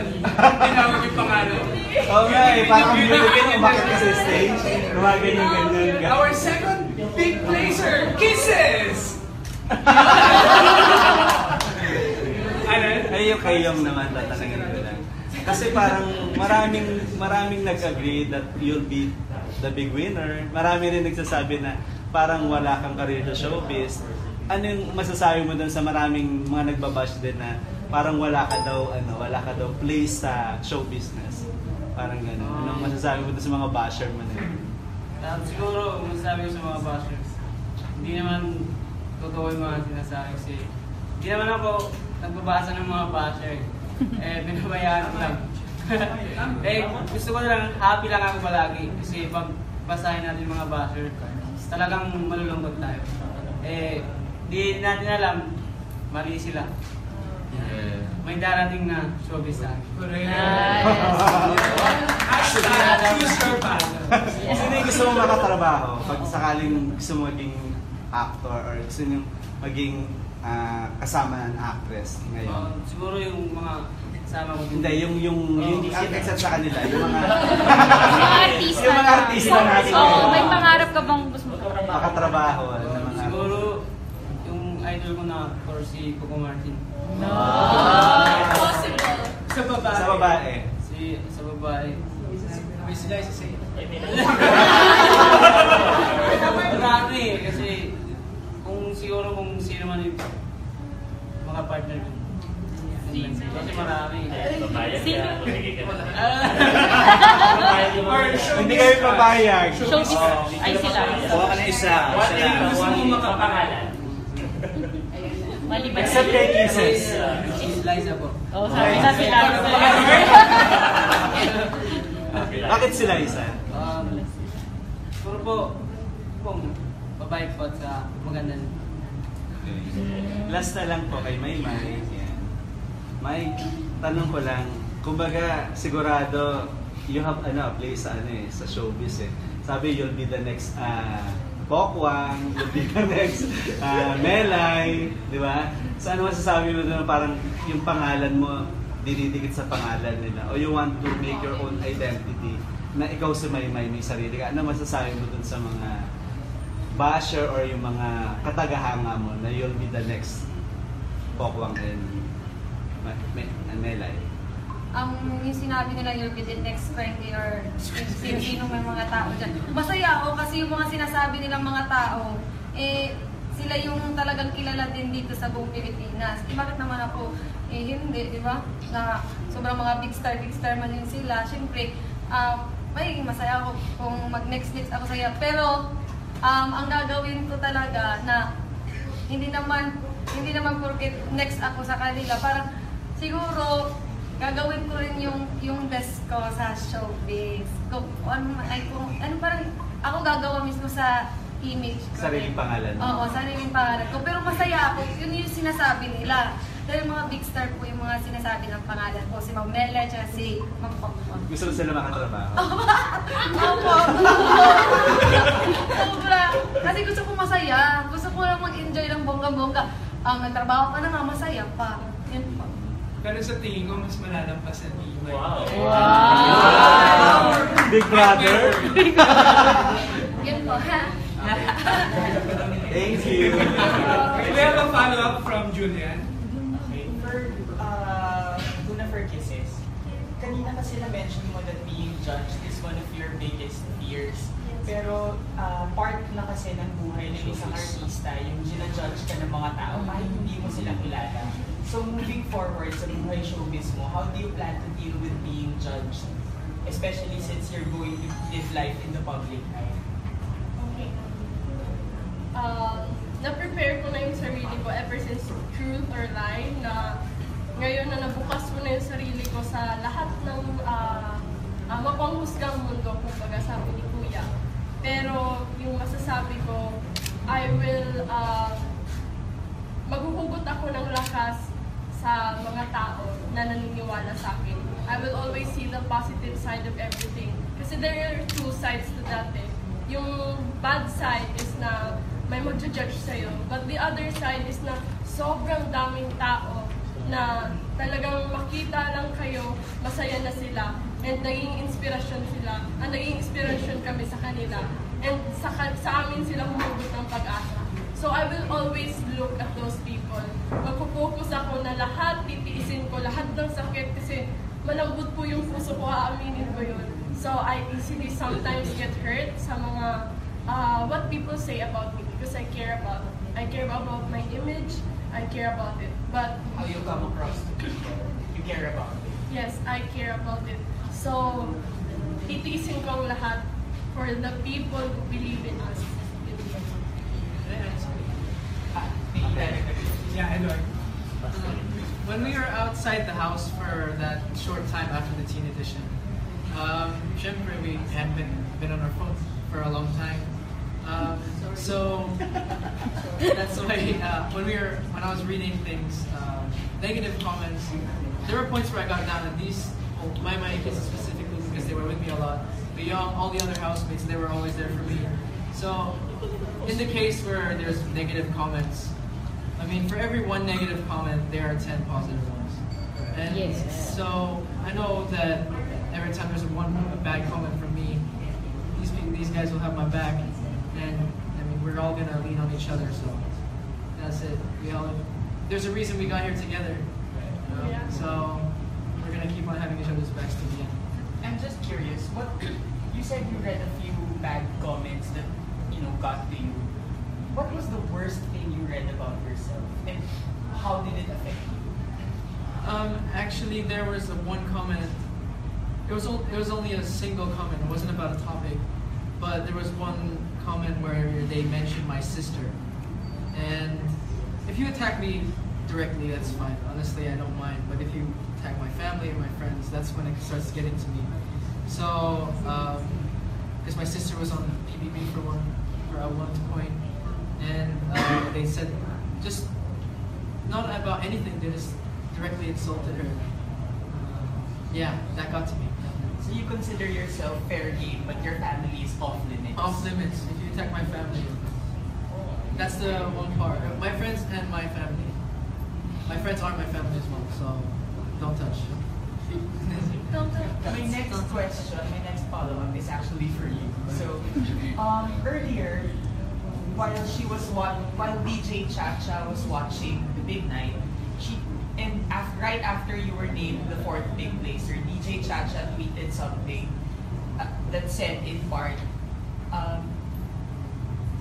kanina. Tinawag yung pangalan. Oo nga eh, parang bibigyan umakit ka sa stage. Lumagan yung ganyan. Our second big placer, Kisses! Ay, yung kayong naman, tatanungin ko lang. Kasi parang maraming nag-agree that you'll be the big winner. Marami rin nagsasabi na parang wala kang career sa showbiz. Ano yung masasabi mo dun sa maraming mga nagbabash din na parang wala ka daw place sa show business? Parang gano'n. Anong masasabi mo dun sa mga basher mo na yun? Siguro, masasabi ko sa mga bashers, hindi naman totoo yung mga sinasabi kasi hindi naman ako nagbabasa ng mga basher. Binabayaan ko lang. Gusto ko lang, happy lang ako palagi kasi pag basahin natin mga basher, talagang malulungkot tayo. Di natin alam, mali sila. May darating na showbiz sa akin. Sino yung gusto mo makatrabaho pag sakaling gusto mo maging actor or gusto nyo maging kasama ng actress ngayon? Siguro yung mga kasama ko. Hindi, yung except sa kanila, yung mga artista. Yung mga artista natin. Oo, may pangarap ka bang gusto mo makatrabaho? Siguro yung idol ko na actor si Coco Martin. Possible. Sa babae. Sa babae. Sa babae. May sila isa sa'yo. Marami kasi siguro kung sino man yung mga partner ko. Kasi marami. Sino? Hindi kayo papayag. Showbiz. Ay sila. Huwag ka na isa. Gusto mo makapangalan? Maliban. Except kay Kisses. Liza po. Oh, sabi na sila. Bakit sila isa? Siguro po, kung babae po at sa maganda. Last na lang po kay Maymay. May tanong ko lang, kumbaga sigurado you have place sa showbiz eh. Sabi you'll be the next Pokwang, you'll be the next Melay, di ba? So ano masasabi mo doon parang yung pangalan mo dinidikit sa pangalan nila o you want to make your own identity na ikaw si Maymay may sarili ka? Ano masasabi mo doon sa mga basher or yung mga katagahanga mo na you'll be the next Pokwang and Melay? Yung sinabi nila you'll be the next Frankie or sino may mga tao dyan. Masaya ako kasi yung mga sinasabi nilang mga tao, sila yung talagang kilala din dito sa buong Pilipinas. Bakit naman ako, hindi, di ba? Na sobrang mga big star man yun sila. Siyempre, magiging masaya ako kung mag-next ako saya. Pero, ang gagawin ko talaga na hindi naman porket next ako sa kanila, parang siguro gagawin ko rin yung best ko sa showbiz. Parang ako gagawa mismo sa image ko. Sariling pangalan. Oo, sariling pangalan ko. Pero masaya ako, yun yung sinasabi nila. Dahil mga big star po yung mga sinasabi ng pangalan ko. Si Ma'am Mela, tsaka si Ma'am Pokpok. Gusto mo sila makatrabaho? Opo. Sobra. Kasi gusto ko masaya. Gusto ko lang mag-enjoy ng bongga-bongga. Nagtrabaho ka na nga, masaya pa. Yan po. Pero sa tingin ko, mas malalampas sa Maymay. Wow! Big brother? Yan po, ha? Thank you. We have a follow-up from Julian. For Kisses, kanina kasi na-mention mo that being judged is one of your biggest fears. Pero part na kasi ng buhay ng isang artista, yung ginajudge ka ng mga tao kahit hindi mo sila kilala. So moving forward sa buhay showbiz mo, how do you plan to deal with being judged? Especially since you're going to live life in the public eye. Okay. Na-prepare ko na yung sarili ko ever since Truth or Lie na ngayon na nabukas ko na yung sarili ko sa lahat ng mapanghusgang mundo, kumbaga sabi ni Kuya. Pero yung masasabi ko, maghuhugot ako ng lakas sa mga tao na naniniwala sa akin. I will always see the positive side of everything. Kasi there are two sides to that eh. Yung bad side is na may mag-judge sa'yo. But the other side is na sobrang daming tao na talagang makita lang kayo, masaya na sila, and naging inspirasyon sila, naging inspirasyon kami sa kanila, and sa amin sila humugot ng pag-asa. So I will always look at those people. Magpo-focus ako na lahat, titiisin ko, lahat ng sakit, kasi malambot po yung puso ko, aaminin ko yun. So I easily sometimes get hurt sa mga what people say about me, because I care about my image, I care about it. But How you come across to people, you care about it. yes, I care about it. So titiisin ko ang lahat for the people who believe in us. Yeah, Eloy. When we were outside the house for that short time after the teen edition, syempre we hadn't been on our phones for a long time. So that's why when I was reading things, negative comments, there were points where I got down, and my kids specifically, because they were with me a lot. Beyond all the other housemates, they were always there for me. So in the case where there's negative comments, I mean, for every one negative comment, there are 10 positive ones. And so I know that every time there's a bad comment from me, these guys will have my back, and I mean, we're all gonna lean on each other. So that's it. There's a reason we got here together. You know? Yeah. So we're gonna keep on having each other's backs to the end. I'm just curious, you said you read a few bad comments that, got to you. What was the worst thing you read about yourself, and how did it affect you? Actually, there was one comment. It was only a single comment. It wasn't about a topic, but there was one comment where they mentioned my sister. And if you attack me directly, that's fine. Honestly, I don't mind. But if you attack my family and my friends, that's when it starts getting to me. So, because my sister was on PBB for one point, and they said just not about anything. They just directly insulted her. Yeah, that got to me. So you consider yourself fair game, but your family is off limits. Off limits. If you attack my family, that's the one part. My friends and my family. My friends are my family as well, so don't touch. My next question, my next follow-up is actually for you. So, earlier, while DJ Chacha was watching the big night, right after you were named the 4th big placer, DJ Chacha tweeted something that said in part,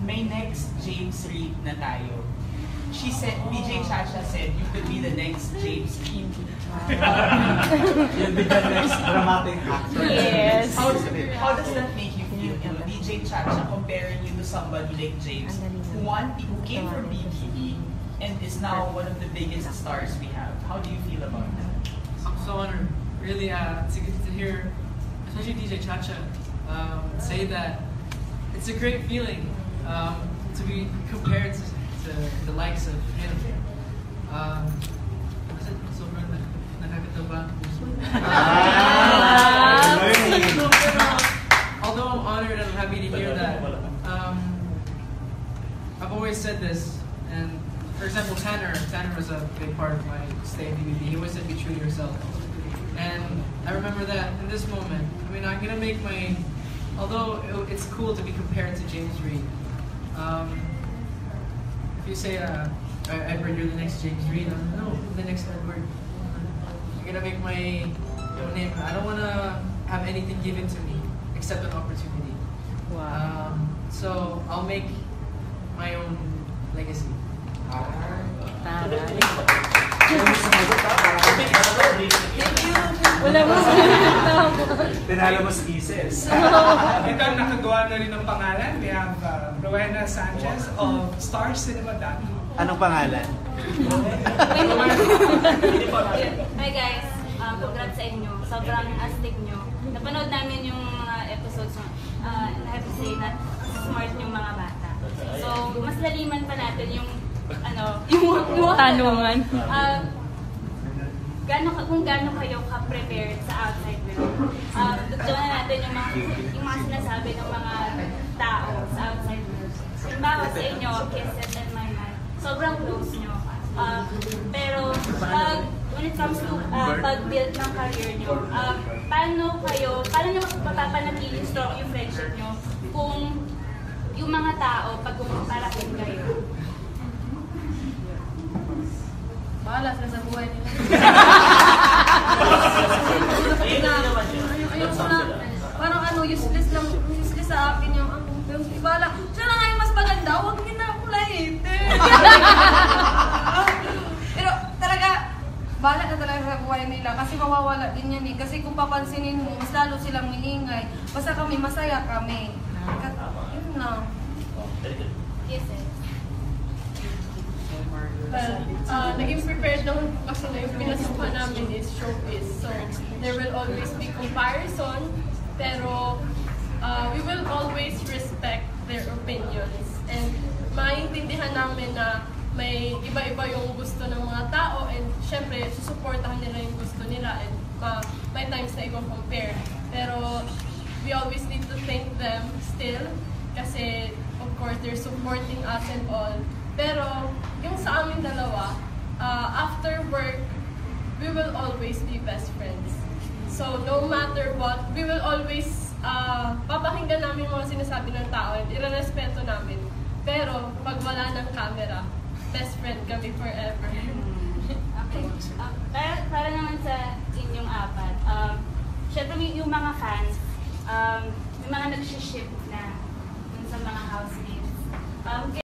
may next James Reid na tayo. She said, DJ Chacha said, you could be the next James Reid. You'll be the next dramatic actor. Yes. How does that make you feel? DJ Chacha comparing you to somebody like James, who came from BBB and is now one of the biggest stars we have. How do you feel about that? I'm so honored, really, to hear, especially DJ Chacha, say that. It's a great feeling to be compared to the likes of him. Sobrang nakakataba. Although I'm honored and I'm happy to hear that, I've always said this, and for example, Tanner was a big part of my stay in BBB. He always said, be true to yourself. And I remember that in this moment. I mean, I'm gonna make although it's cool to be compared to James Reid. If you say, Edward, you're the next James Reid, no, the next Edward. I'm gonna make my own name. I don't wanna have anything given to me except an opportunity. Wow. So I'll make my own legacy. Wala mo Tinalo mo si Kisses. Ito ang nakagawa na rin ng pangalan. We have Rowena Sanchez of Star Cinema Dati. Anong pangalan? Hi guys, congrats sa inyo. Sobrang astig nyo. Napanood namin yung mga episodes. I have to say na smart yung mga bata. So, mas laliman pa natin yung yung tanungan. Kung gaano kayo ka-prepared sa outside world. Doon na natin yung mga sinasabi ng mga tao sa outside world. Halimbawa sa inyo, Kisses and My Man, sobrang close nyo. Pero it comes to pag-build ng career nyo, paano nyo mapapanatiling strong yung friendship nyo kung yung mga tao, pag kumparahin kayo? Bahala sila sa buhay nila. Ayun ko na, parang useless sa akin yung bahala. Siya na nga yung mas maganda, huwag niyo na ako lahitin. Pero talaga, bahala na talaga sa buhay nila kasi mawawala din yan eh. Kasi kung papansinin mo, mas lalo silang maingay. Basta kami, masaya kami. Yun na. Yes, sir. Naging prepared naman kasi na yung pinasukan namin is showbiz. So, there will always be comparison, pero we will always respect their opinions. And maintindihan namin na may iba-iba yung gusto ng mga tao and syempre, susuportahan nila yung gusto nila and may times na i-compare. Pero we always need to thank them still kasi of course, they're supporting us and all. Pero, yung sa aming dalawa, after work, we will always be best friends. So, no matter what, we will always, papakinggan namin yung mga sinasabi ng tao at irerespeto namin. Pero, pag wala ng camera, best friend kami forever. Okay. Para naman sa inyong apat, syempre yung mga fans, may mga nag-ship na dun sa mga housemates.